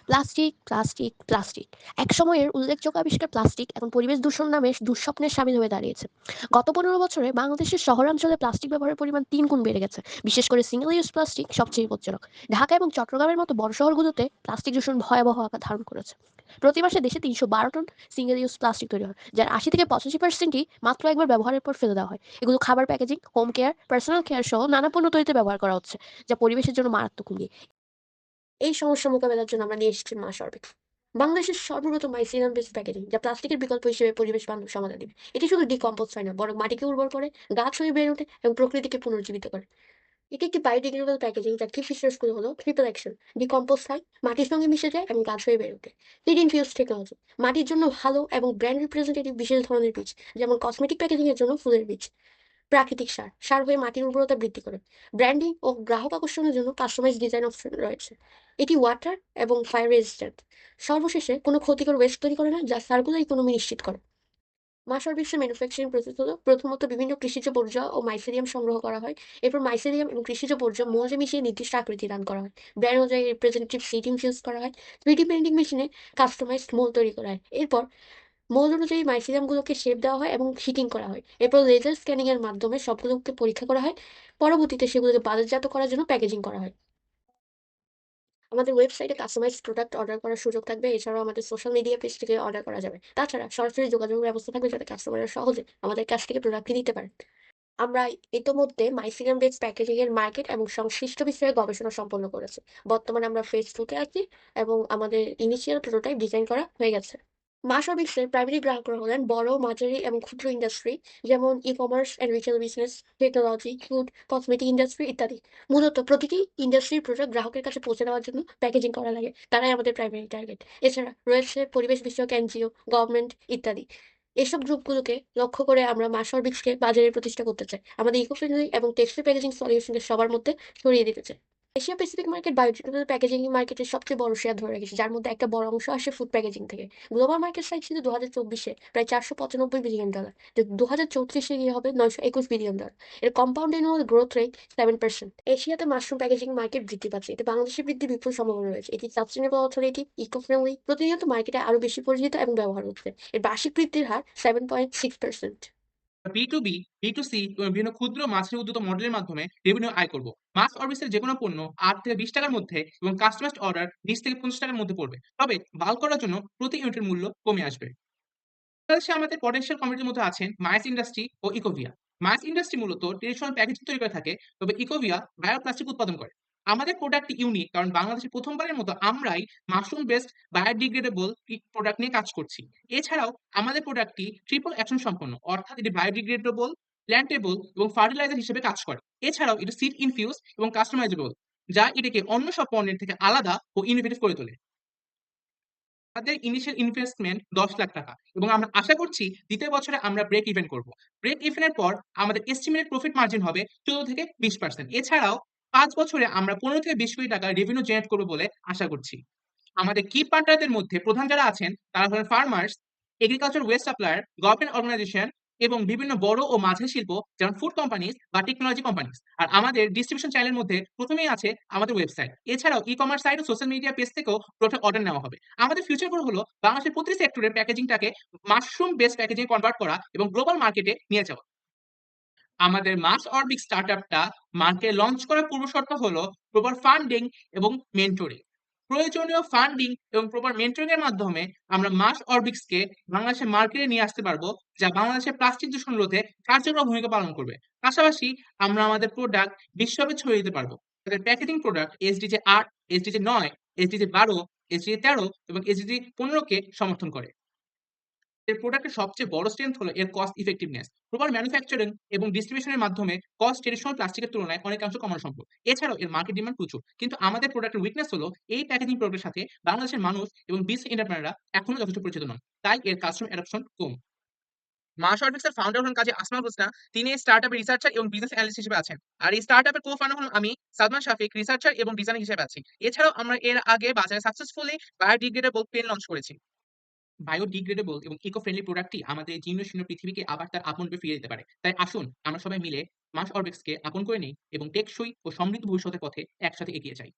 Plastic, plastic, plastic. একসময়ের উল্লেখযোগ্য আবিষ্কার প্লাস্টিক এখন পরিবেশ দূষণ নামে দুঃস্বপ্নের শামিল হয়ে দাঁড়িয়েছে। গত ১৫ বছরে বাংলাদেশের শহরাঞ্চলে প্লাস্টিক ব্যবহারের পরিমাণ ৩ গুণ বেড়ে গেছে। বিশেষ করে সিঙ্গেল ইউজ প্লাস্টিক সবচেয়ে বিপজ্জনক। ঢাকা এবং চট্টগ্রামের মতো বড় শহরগুলোতে প্লাস্টিক দূষণ ভয়াবহ আকার ধারণ করেছে। প্রতি মাসে দেশে ৩১২ টন সিঙ্গেল ইউজ প্লাস্টিক তৈরি হয়, যার ৮০-৮৫%ই মাত্র একবার ব্যবহারের পর ফেলে দেওয়া হয়। এগুলো খাবার packaging, home care, personal care সহ নানা পণ্য তৈরিতে ব্যবহার করা হচ্ছে, যা পরিবেশের জন্য মারাত্মক হুমকি। এই সমস্যা মোকাবেলার জন্য আমরা নিয়ে এসেছি মাস অরবিট, বাংলাদেশের সর্বপ্রথম মাইসিলিয়াম বেসড প্যাকেজিং, যা প্লাস্টিকের বিকল্প হিসেবে পরিবেশ বান্ধব সমাধান দেবে। এটি শুধু ডিকম্পোজ হয় না, বরং মাটিকে উর্বর করে, গাছ হয়ে বেড়ে ওঠে এবং প্রকৃতিকে পুনর্জীবিত করে। এটি একটি বায়োডিগ্রেডেবল প্যাকেজিং, যার কি ফিচার্সগুলো হলো: ট্রিপল অ্যাকশন, ডিকম্পোজ হয়, মাটির সঙ্গে মিশে যায় এবং গাছ হয়ে বেড়ে ওঠে। সিড ইনফিউজ টেকনোলজি, মাটির জন্য ভালো এবং ব্র্যান্ড রিপ্রেজেন্টেটিভ বিশেষ ধরনের বীজ, যেমন কসমেটিক প্যাকেজিং এর জন্য ফুলের বীজ। প্রাকৃতিক সার, সার হয়ে মাটির উর্বরতা বৃদ্ধি করে। ব্র্যান্ডিং ও গ্রাহক আকর্ষণের জন্য কাস্টমাইজ ডিজাইন অপশন রয়েছে। এটি ওয়াটার এবং ফায়ার রেজিস্ট্যান্ট। সর্বশেষে কোনো ক্ষতিকর ওয়েস্ট তৈরি করে না, যা সার্কুলার ইকোনমি নিশ্চিত করে। মাসর বিশ্বের ম্যানুফ্যাকচারিং প্রসেস হলো: প্রথমত বিভিন্ন কৃষিজ বর্জ্য ও মাইসেরিয়াম সংগ্রহ করা হয়। এরপর মাইসেরিয়াম এবং কৃষিজ বর্জ্য মৌজে মিশিয়ে নির্দিষ্ট আকৃতি দান করা হয়। ব্র্যান্ড অনুযায়ী রিপ্রেজেন্টেটিভ সিড ইনফিউজ করা হয়। 3D প্রিন্টিং মেশিনে কাস্টমাইজড মোল তৈরি করা হয়। এরপর মোল অনুযায়ী মাইসেরিয়ামগুলোকে শেপ দেওয়া হয় এবং হিটিং করা হয়। এরপর লেজার স্ক্যানিং এর মাধ্যমে সবগুলোকে পরীক্ষা করা হয়। পরবর্তীতে সেগুলোকে বাজারজাত করার জন্য প্যাকেজিং করা হয়। আমাদের ওয়েবসাইটে কাস্টমাইজড প্রোডাক্ট অর্ডার করার সুযোগ থাকবে। এছাড়াও আমাদের সোশ্যাল মিডিয়া পেজ থেকে অর্ডার করা যাবে। তাছাড়া সরাসরি যোগাযোগের ব্যবস্থা থাকবে, যাতে কাস্টমাররা সহজে আমাদের কাছ থেকে প্রোডাক্টটি নিতে পারে। আমরা ইতোমধ্যে মাইসিলিয়াম বেসড প্যাকেজিং এর মার্কেট এবং সংশ্লিষ্ট বিষয়ে গবেষণা সম্পন্ন করেছি। বর্তমানে আমরা ফেজ 2 তে আছি এবং আমাদের ইনিশিয়াল প্রোটোটাইপ ডিজাইন করা হয়ে গেছে। মাসর বিশ্বের প্রাইমারি গ্রাহকরা হলেন বড়, মাঝারি এবং ক্ষুদ্র ইন্ডাস্ট্রি, যেমন e-commerce and retail business, technology, food, cosmetic industry ইত্যাদি। মূলত প্রতিটি ইন্ডাস্ট্রির প্রোডাক্ট গ্রাহকের কাছে পৌঁছে দেওয়ার জন্য প্যাকেজিং করা লাগে, তারাই আমাদের প্রাইমারি টার্গেট। এছাড়া রয়েছে পরিবেশ বিষয়ক এনজিও, গভর্নমেন্ট ইত্যাদি। এসব গ্রুপগুলোকে লক্ষ্য করে আমরা মাসর বিক্সকে বাজারে প্রতিষ্ঠা করতে চাই, আমাদের ইকো ফ্রেন্ডলি এবং টেক্সটাইল প্যাকেজিং সলিউশনকে সবার মধ্যে ছড়িয়ে দিতে চাই। Asia Pacific market biodegradable packaging মার্কেটের সবচেয়ে বড় শেয়ার ধরে রেখেছে, যার মধ্যে একটা বড় অংশ আসে ফুড প্যাকেজিং থেকে। গ্লোবাল মার্কেট সাইজ ছিল 2024-এ প্রায় $495 বিলিয়ন, যা 2034-এ গিয়ে হবে $921 বিলিয়ন। এর কম্পাউন্ড অ্যানুয়াল গ্রোথ রেট 7%। এশিয়াতে মাশরুম প্যাকেজিং মার্কেট বৃদ্ধি পাচ্ছে, এতে বাংলাদেশের বৃদ্ধির বিপুল সম্ভাবনা রয়েছে। এটি সাস্টেনেবল, অথরিটি, ইকো ফ্রেন্ডলি, প্রতিনিয়ত মার্কেটে আরো বেশি পরিচিত এবং ব্যবহার হচ্ছে। এর বার্ষিক বৃদ্ধির হার 7.6%। বি2বি, বি2সি এবং বিভিন্ন ক্ষুদ্র মাঝারি উদ্যোক্তা মডেলের মাধ্যমে রেভিনিউ আয় করব। মাস অর্বিসের যে কোনো পণ্য ৮ থেকে ২০ টাকার মধ্যে এবং কাস্টমাইজড অর্ডার ২০ থেকে ৫০ টাকার মধ্যে পড়বে। তবে বাল্ক করার জন্য প্রতি ইউনিটের মূল্য কমে আসবে। বাংলাদেশে আমাদের পটেনশিয়াল কমিটির মধ্যে আছেন মাইস ইন্ডাস্ট্রি ও ইকোভিয়া। মাইস ইন্ডাস্ট্রি মূলত ট্রেডিশনাল প্যাকেজিং তৈরি করে থাকে, তবে ইকোভিয়া বায়োপ্লাস্টিক উৎপাদন করে। আমাদের প্রোডাক্টটি ইউনিক, কারণ বাংলাদেশে প্রথমবারের মতো আমরাই মাশরুম বেসড বায়োডিগ্রেডেবল প্রোডাক্ট নিয়ে কাজ করছি। এছাড়াও আমাদের প্রোডাক্টটি ট্রিপল অ্যাকশন সম্পন্ন, অর্থাৎ এটি বায়োডিগ্রেডেবল, প্ল্যান্টেবল এবং ফার্টিলাইজার হিসেবে কাজ করে। এছাড়াও এটি সিড ইনফিউজ এবং কাস্টমাইজেবল, যা এটাকে অন্য সব পণ্যের থেকে আলাদা ও ইনোভেটিভ করে তোলে। আমাদের ইনিশিয়াল ইনভেস্টমেন্ট ৳১০,০০,০০০ এবং আমরা আশা করছি ২য় বছরে আমরা ব্রেক ইভেন করব। ব্রেক ইভেন এর পর আমাদের এস্টিমেটেড প্রফিট মার্জিন হবে ১৪-২০%। এছাড়াও ৫ বছরে আমরা ৳১৫-২০ কোটি রেভিনিউ জেনারেট করব বলে আশা করছি। আমাদের কি পার্টনারদের মধ্যে প্রধান যারা আছেন তারা হলেন farmers, agriculture waste supplier, government organization এবং বিভিন্ন বড় ও মাঝারি শিল্প, যেমন ফুড কোম্পানিজ বা টেকনোলজি কোম্পানিজ। আর আমাদের ডিস্ট্রিবিউশন চ্যানেলের মধ্যে প্রথমেই আছে আমাদের ওয়েবসাইট। এছাড়াও ই-কমার্স সাইট ও সোশ্যাল মিডিয়া পেজ থেকেও প্রোডাক্ট অর্ডার নেওয়া হবে। আমাদের ফিউচার গোল হলো বাংলাদেশের প্রতিটি সেক্টরের প্যাকেজিংটাকে মাশরুম বেসড প্যাকেজিং কনভার্ট করা এবং গ্লোবাল মার্কেটে নিয়ে যাওয়া। আমাদের মাস অরবিট স্টার্টআপটা মার্কেটে লঞ্চ করার পূর্বশর্ত হলো প্রপার ফান্ডিং এবং মেন্টরিং। প্রয়োজনীয় ফান্ডিং এবং প্রপার মেন্টরিং এর মাধ্যমে আমরা মাস অরবিক্সকে বাংলাদেশের মার্কেটে নিয়ে আসতে পারবো, যা বাংলাদেশের প্লাস্টিক দূষণ রোধে কার্যকর ভূমিকা পালন করবে। পাশাপাশি আমরা আমাদের প্রোডাক্ট বিশ্বব্যাপী ছড়িয়ে দিতে পারবো। তাদের packaging product SDG ৮, SDG ৯, SDG ১২, SDG ১৩ এবং এসডিজি ১৫ কে সমর্থন করে। এর প্রোডাক্টের সবচেয়ে বড় স্ট্রেংথ হলো এর কস্ট ইফেক্টিভনেস। প্রপার ম্যানুফ্যাকচারিং এবং ডিস্ট্রিবিউশনের মাধ্যমে কস্ট ট্রেডিশনাল প্লাস্টিকের তুলনায় অনেকাংশ কমানো সম্ভব। এছাড়াও এর মার্কেট ডিমান্ড প্রচুর। কিন্তু আমাদের প্রোডাক্টের উইকনেস হলো এই প্যাকেজিং প্রোডাক্টের সাথে বাংলাদেশের মানুষ এবং বিজনেস এন্টারপ্রেনাররা এখনো যথেষ্ট পরিচিত নন। তাই এর কাস্টমার অ্যাডপশন কম। মাস অরবিক্সের ফাউন্ডার হলেন কাজী আসমাউল হোসনা। তিনি এই স্টার্টআপের রিসার্চার এবং বিজনেস অ্যানালিস্ট হিসেবে আছেন। আর এই স্টার্টআপের কো-ফাউন্ডার হলাম আমি, সালমান শাফিক, রিসার্চার এবং ডিজাইনার হিসেবে আছি। এছাড়াও আমরা এর আগে বাজারে সাকসেসফুলি বায়োডিগ্রেডেবল পেন লঞ্চ করেছি। বায়োডিগ্রেডেবল এবং ইকো ফ্রেন্ডলি প্রোডাক্টটি আমাদের এই জীর্ণ শীর্ণ পৃথিবীকে আবার তার আপন রূপে ফিরিয়ে দিতে পারে। তাই আসুন আমরা সবাই মিলে মাস অরবিক্সকে আপন করে নেই এবং টেকসই ও সমৃদ্ধ ভবিষ্যতের পথে একসাথে এগিয়ে যাই।